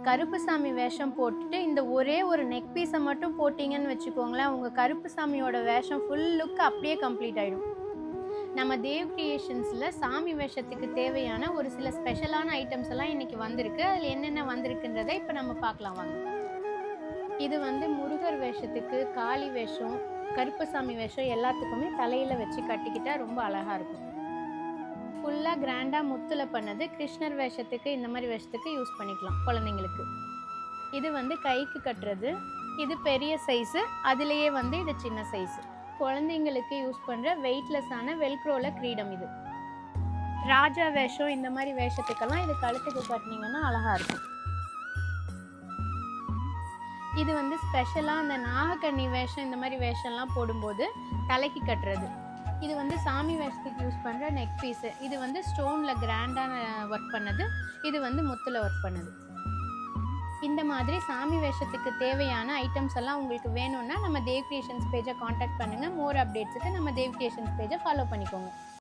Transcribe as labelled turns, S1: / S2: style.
S1: கருப்புசாமி வேஷம் போட்டுட்டு இந்த ஒரே ஒரு நெக் பீஸை மட்டும் போட்டிங்கன்னு வச்சுக்கோங்களேன், உங்கள் கருப்புசாமியோட வேஷம் ஃபுல் லுக் அப்படியே கம்ப்ளீட் ஆகிடும். நம்ம தேவ் கிரியேஷன்ஸில் சாமி வேஷத்துக்கு தேவையான ஒரு சில ஸ்பெஷலான ஐட்டம்ஸ் எல்லாம் இன்றைக்கி வந்திருக்கு. அதில் என்னென்ன வந்திருக்குன்றதை இப்போ நம்ம பார்க்கலாம் வாங்க. இது வந்து முருகர் வேஷத்துக்கு, காளி வேஷம், கருப்புசாமி வேஷம் எல்லாத்துக்குமே தலையில் வச்சு கட்டிக்கிட்டால் ரொம்ப அழகாக இருக்கும். ஃபுல்லாக கிராண்டாக முத்தில் பண்ணது. கிருஷ்ணர் வேஷத்துக்கு இந்த மாதிரி வேஷத்துக்கு யூஸ் பண்ணிக்கலாம் குழந்தைங்களுக்கு. இது வந்து கைக்கு கட்டுறது. இது பெரிய சைஸு, அதுலேயே வந்து இது சின்ன சைஸு. குழந்தைங்களுக்கு யூஸ் பண்ணுற வெயிட்லெஸ்ஸான வெல்க்ரோவில் கிரீடம். இது ராஜா வேஷம் இந்த மாதிரி வேஷத்துக்கெல்லாம் இது கழுத்துக்கு கட்டினீங்கன்னா அழகாக இருக்கும். இது வந்து ஸ்பெஷலாக அந்த நாகக்கண்ணி வேஷம் இந்த மாதிரி வேஷம்லாம் போடும்போது தலைக்கு கட்டுறது. இது வந்து சாமி வேஷத்துக்கு யூஸ் பண்ணுற நெக் பீஸு. இது வந்து ஸ்டோனில் கிராண்டான ஒர்க் பண்ணது. இது வந்து முத்தில் ஒர்க் பண்ணது. இந்த மாதிரி சாமி வேஷத்துக்கு தேவையான ஐட்டம்ஸ் எல்லாம் உங்களுக்கு வேணும்னா நம்ம தேவ் கிரியேஷன்ஸ் பேஜை காண்டாக்ட் பண்ணுங்கள். மோர் அப்டேட்ஸுக்கு நம்ம தேவ் கிரியேஷன்ஸ் பேஜை ஃபாலோ பண்ணிக்கோங்க.